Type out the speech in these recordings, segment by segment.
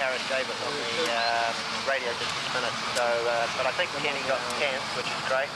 carried David on the radio distance minutes. So, but I think Kenny got 10th, which is great.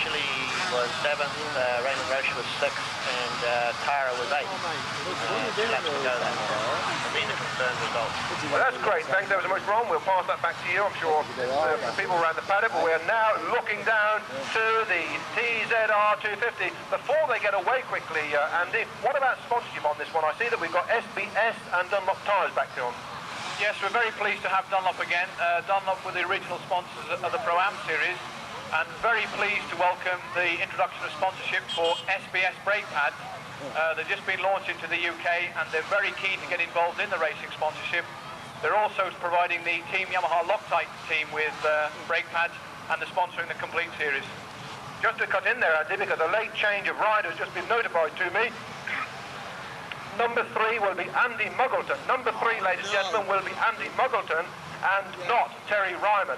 Chile was 7th, Raymond Roche was 6th, and Tyra was 8th. Laps to go that. And these are confirmed results. Well, that's great. Thanks ever so much, Ron. We'll pass that back to you. I'm sure the people around the paddock. But we're now looking down to the Tzr250. Before they get away quickly, Andy, what about sponsorship on this one? I see that we've got SBS and Dunlop tyres back on. Yes, we're very pleased to have Dunlop again. Dunlop were the original sponsors of the Pro-Am series, and very pleased to welcome the introduction of sponsorship for SBS brake pads. They've just been launched into the UK, and they're very keen to get involved in the racing sponsorship. They're also providing the Team Yamaha Loctite team with brake pads, and they're sponsoring the complete series. Just to cut in there, Andy, because a late change of rider has just been notified to me. Number 3 will be Andy Muggleton. Number 3, ladies and gentlemen, will be Andy Muggleton and not Terry Ryman.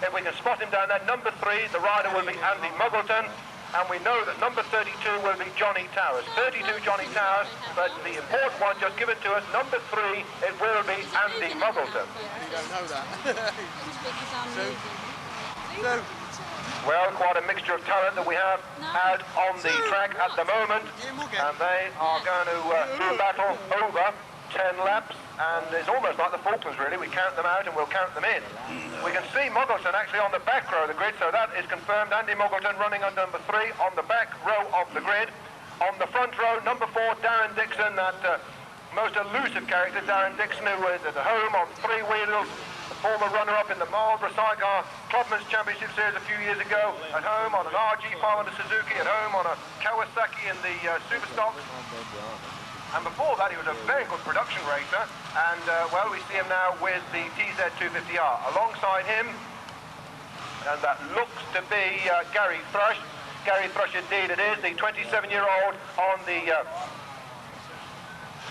If we can spot him down there, number 3, the rider will be Andy Muggleton, and we know that number 32 will be Johnny Towers. 32 Johnny Towers, but the important one just given to us, number 3, it will be Andy Muggleton. You don't know that. Well, quite a mixture of talent that we have out on the track at the moment, and they are going to do a battle over 10 laps, and it's almost like the Falklands really. We count them out and we'll count them in. We can see Muggleton actually on the back row of the grid, so that is confirmed. Andy Muggleton running on number 3 on the back row of the grid. On the front row, number 4, Darren Dixon, that most elusive character, Darren Dixon, who was at home on 3 wheels, the former runner-up in the Marlborough Sidecar Clubman's Championship Series a few years ago, at home on an RG500 Suzuki, at home on a Kawasaki in the Superstocks. And before that, he was a very good production racer, and well, we see him now with the Tzr250R. Alongside him, and that looks to be Gary Thrush. Gary Thrush indeed it is, the 27-year-old on the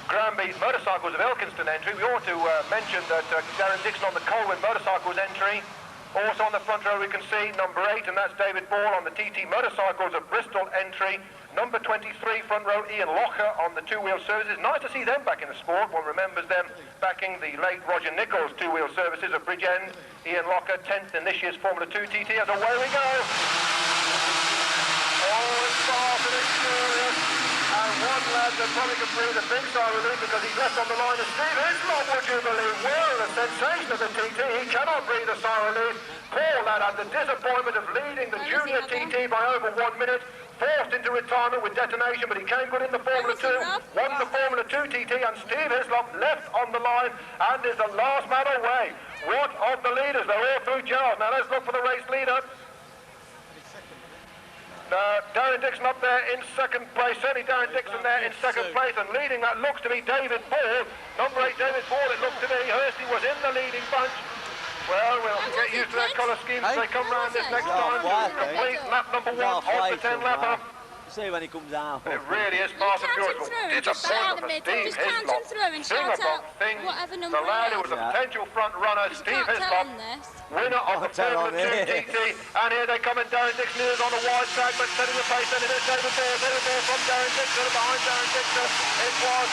Granby Motorcycles of Ilkeston entry. We ought to mention that Darren Dixon on the Colwyn Motorcycles entry. Also on the front row we can see number 8, and that's David Ball on the TT Motorcycles of Bristol entry. Number 23, front row, Ian Locher on the two-wheel services. Nice to see them back in the sport. One remembers them backing the late Roger Nichols two-wheel services at Bridgend. Ian Locher, 10th in this year's Formula 2 TT, as away we go. Oh, it's fast and it's furious. And one lad that probably can breathe a big sigh of relief because he's left on the line of Steve Hislop, would you believe? Well, the sensation of the TT, he cannot breathe a sigh of relief. Poor lad had the disappointment of leading the junior TT by over 1 minute. Forced into retirement with detonation, but he came good in the Formula 2, won the Formula 2 TT, and Steve Hislop left on the line and is the last man away. What of the leaders? They're all through jars. Now let's look for the race leader. Darren Dixon up there in second place, certainly Darren Dixon there in second place, and leading that looks to be David Ball. Number 8, David Ball, it looks to be. Hursty was in the leading bunch. Well, we'll get used to that colour scheme as they come round this next time to complete lap number 1 of the 10-lapper. See when he comes out. It really is fast and furious. Disappointment for Steve Hislop. The lad who was a potential front runner, Steve Hislop, winner of the Formula 2 TT. And here they come in, Darren Dixon is on a wide track, but setting the pace, and it is David Ball from Darren Dixon, behind Darren Dixon. It was...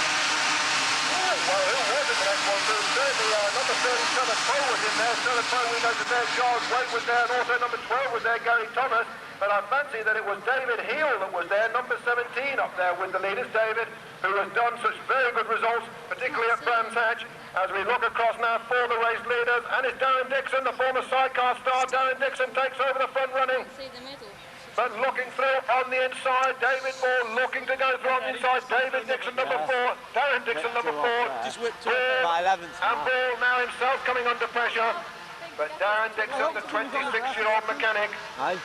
Well, who was it the next one? Certainly number 37, Poe was in there. Stellar Poe, we know that there, Charles Wake was there, and also number 12 was there, Gary Thomas. But I fancy that it was David Heel that was there, number 17 up there with the leaders. David, who has done such very good results, particularly at Brands Hatch. As we look across now for the race leaders, and it's Darren Dixon, the former sidecar star. Darren Dixon takes over the front running. But looking through on the inside, David Ball looking to go through on the inside. David Dixon, number 4. Darren Dixon, number 4. Just whipped up by 11. And Ball now himself coming under pressure. But Darren Dixon, the 26-year-old mechanic from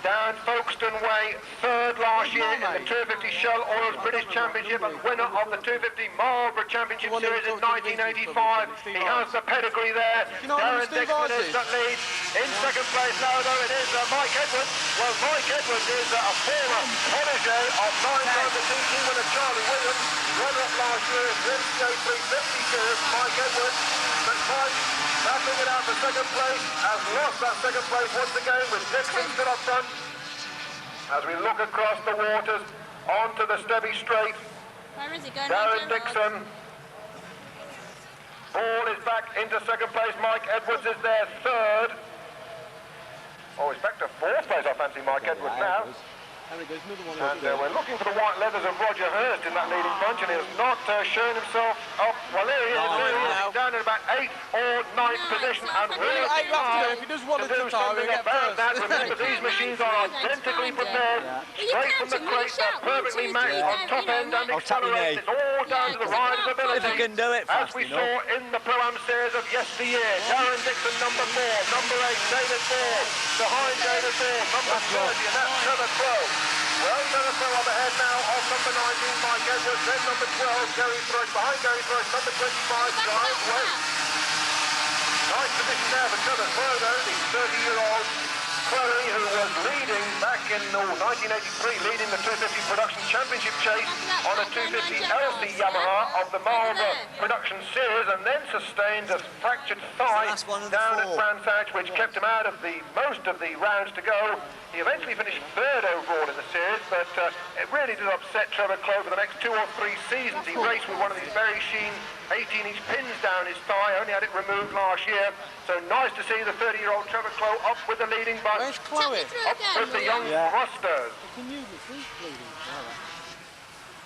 down Folkestone Way, 3rd last year in the 250 Shell Oils British Championship and winner of the 250 Marlborough Championship Series in 1985. He has the pedigree there. Darren Dixon is that lead. In second place now, though, it is Mike Edwards. Well, Mike Edwards is a former protege of 9-time the TT winner Charlie Williams. Runner-up last year in the Tzr250 series, Mike Edwards. But Mike, battling it out for second place, has lost that second place once again with Dixon still up front. As we look across the waters onto the Stebby Strait, where is he going? Darren Dixon back into second place. Mike Edwards is there third. Oh, he's back to fourth place, I fancy Mike Edwards now. And we're looking for the white leathers of Roger Hurst in that leading bunch, and he has not shown himself up. Well, there he is. He's down in about 8th or 9th position, and really if he does one to do something about that. Remember, these machines are identically prepared, straight from the crate. They're perfectly matched on top end and accelerated. It's all down to the rider's ability. If he can do it as we saw in the Pro-Am series of yesteryear. Darren Dixon, number 4, number 8, David Ball, behind David Ball, number 30, and that's Tzr250. Well, Tzr250 up ahead now of number 19, Mike Edwards, then number 12, Gary Thrush, behind Gary Thrush, number 25, Giant West. Nice position there for Tzr250, though, the 30-year-old Chloe, who was leading back in 1983, leading the 250 production championship chase on a 250 LC Yamaha of the Marlborough production series, and then sustained a fractured thigh down at Brands Hatch, which kept him out of most of the rounds to go. He eventually finished third overall in the series, but it really did upset Tzr250 for the next 2 or 3 seasons. He raced with one of these very sheen 18-inch pins down his thigh, only had it removed last year. So nice to see the 30-year-old Tzr250 up with the leading bunch. Where's Chloe? Up with the young thrusters.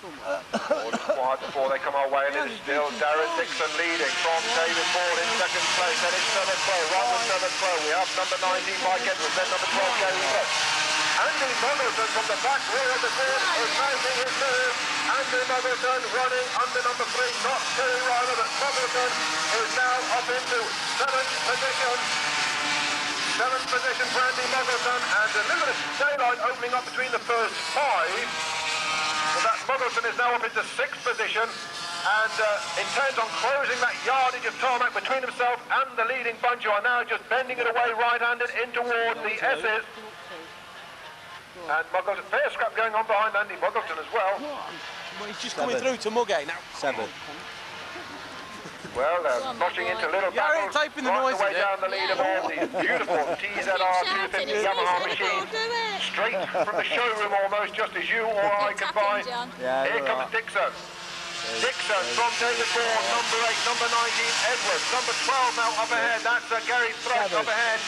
All quiet before they come our way, and it is still Darren Dixon leading from David Ball in second place. Then it's Tzr250, right with Tzr250. We have number 19, Mike Edwards, then number 12, Gary Thrush. Andy Muggleton from the back rear of the board is making his move. Andy Muggleton running under number 3, not Terry Ryder, but Muggleton is now up into 7th position. 7th position for Andy Muggleton, and a little bit of daylight opening up between the first 5. But that Muggleton is now up into 6th position, and intends on closing that yardage of tarmac between himself and the leading bunch, who are now just bending it away right-handed in towards the S's. And Muggleton, fair scrap going on behind Andy Muggleton as well. Well, he's just coming through to Muggy now. 7. Well, they're notching into little battles right the way down the leaderboard. These beautiful TZR 250 Yamaha machines, straight from the showroom almost, just as you or I can buy. Here comes Dixon. Dixon from David Ball, number 8, number 19, Edwards, number 12 now up ahead. That's Gary Thrush up ahead.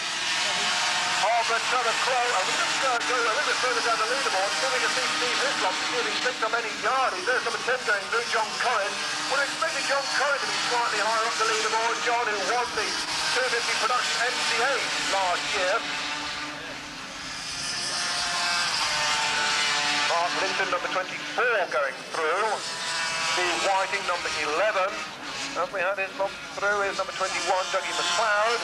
Tzr250, and we just go a little bit further down the leaderboard. Still think see Steve Hislop to see if he's picked up any yardage. There's number 10 going through, John Curran. Would have expected John Curran to be slightly higher up the leaderboard. John, who won the 250 production MCA last year. Mark Linton, number 24, going through. Steve Whiting, number 11. And we had his mob through is number 21, Dougie McLeod.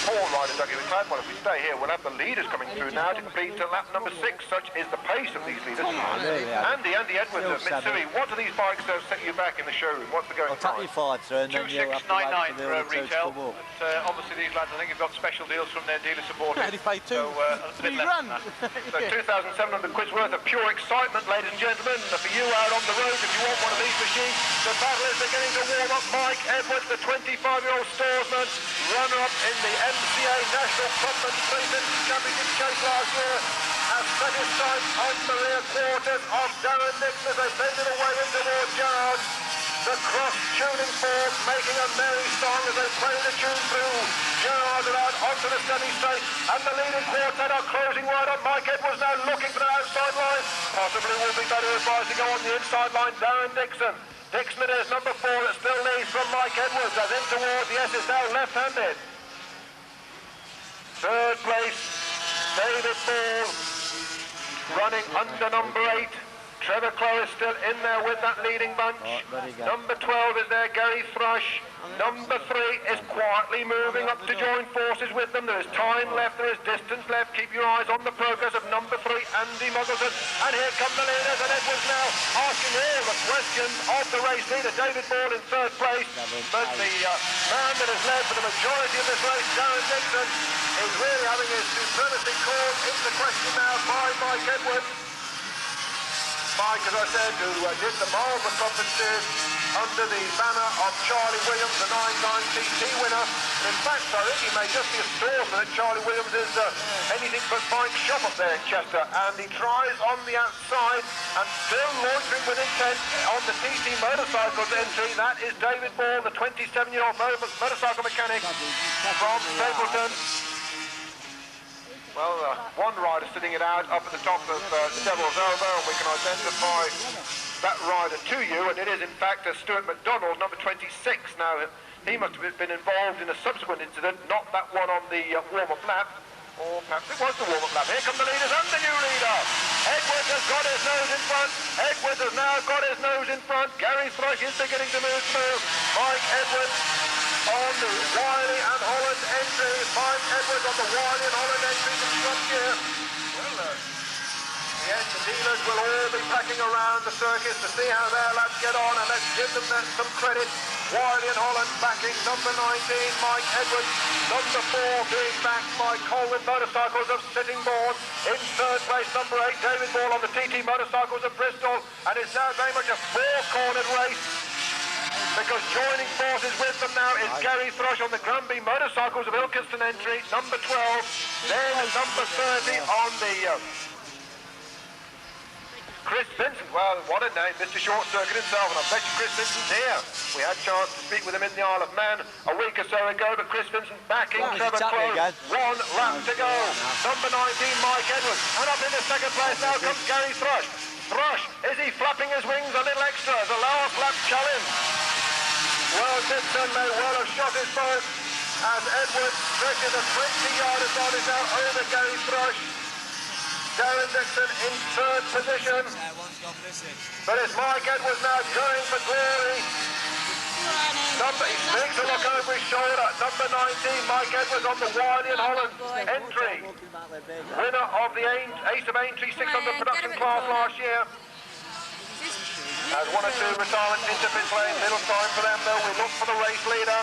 Poor rider Dougie McLeod. Well, if we stay here, we'll have the leaders coming through now to complete to lap number 6. Such is the pace of these leaders. Andy Edwards of Mitsui, what do these bikes set you back in the showroom? What's the going I'll take you forward, sir, and then you'll have to wait 2699 for for the retail. but, Obviously, these lads, I think, have got special deals from their dealer supporters. They pay So, a bit less than that. So 2,700 quid's worth of pure excitement, ladies and gentlemen. For you out on the road, if you want one of these machines, the battlers are getting to warm up. Mike Edwards, the 25-year-old storesman, runner-up in the MCA National Clubman 350 Championship chase last year, has set his sights on the rear quarters of Darren Dixon as they bend it away in towards Gerard. The cross-tuning fork making a merry song as they play the tune through. Gerard around onto the semi-straight, and the leading quartet are closing right up. Mike Edwards now looking for the outside line. Possibly will be better advised to go on the inside line. Darren Dixon. Dixon it is, number 4, that still leads from Mike Edwards as in towards the S is now left-handed. Third place, David Ball, running under number 8. Tzr250 is still in there with that leading bunch. Number 12 is there, Gary Thrush. Number 3 is quietly moving up to join forces with them. There is time left, there is distance left. Keep your eyes on the progress of number 3, Andy Muggleton. And here come the leaders, and Edwards now asking all the questions of the race leader, David Ball in 3rd place. But the man that has led for the majority of this race, Darren Dixon, is really having his supremacy called into question now by Mike Edwards. Mike, as I said, who did the Marlborough Conferences under the banner of Charlie Williams, the 9-9 TT winner. In fact, I think he may just be a storeman that Charlie Williams is anything but Mike's shop up there in Chester. And he tries on the outside and still loitering with intent on the TT motorcycles entry. That is David Ball, the 27-year-old motorcycle mechanic from Stapleton. Well, one rider sitting it out up at the top of the Devil's Elbow, and we can identify that rider to you, and it is in fact Stuart McDonald, number 26. Now, he must have been involved in a subsequent incident, not that one on the warm-up lap, or perhaps it was the warm-up lap. Here come the leaders and the new leader. Edwards has got his nose in front. Edwards has now got his nose in front. Gary Thrush is beginning to move through. Mike Edwards on the Wiley and Holland entry. Mike Edwards on the Wiley and Holland entry from front here. Well, yes, the dealers will all be packing around the circus to see how their lads get on, and let's give them some credit. Wiley and Holland backing number 19, Mike Edwards. Number 4 being backed by Colwyn Motorcycles of Sittingbourne. In third place, number 8, David Ball on the TT Motorcycles of Bristol. And it's now very much a four-cornered race, because joining forces with them now is Gary Thrush on the Granby Motorcycles of Ilkeston entry, number 12. Then number 30 on the Chris Vincent. Well, what a name, Mr. Short Circuit himself, and I bet you Chris Vincent's here. We had a chance to speak with him in the Isle of Man a week or so ago, but Chris Vincent backing Trevor Close. 1 lap to go. Number 19, Mike Edwards. And up in the second place now comes Gary Thrush. Thrush, is he flapping his wings a little extra as a last lap challenge? Well, Dixon may well have shot his boat as Edwards stretches a 20-yard advantage now over Gary Thrush. Darren Dixon in third position. But it's Mike Edwards now going for glory. He sneaks a look over his shoulder. Number 19, Mike Edwards on the Wiley and Holland entry. Winner of the Ace of Aintree 600 production class last year. As 1 or 2 retirements into pit lane, little time for them though. We look for the race leader.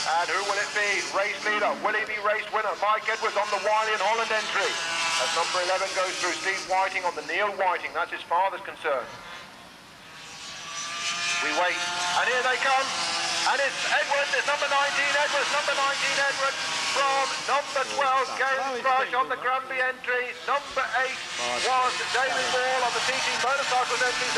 And who will it be? Race leader. Will he be race winner? Mike Edwards on the Wiley and Holland entry. As number 11 goes through, Steve Whiting on the Neil Whiting. That's his father's concern. We wait. And here they come. And it's Edwards. It's number 19 Edwards. Number 19 Edwards from number 12 Gary Thrush on the Granby entry. Number 8 was David Ball on the TT Motorcycles entry.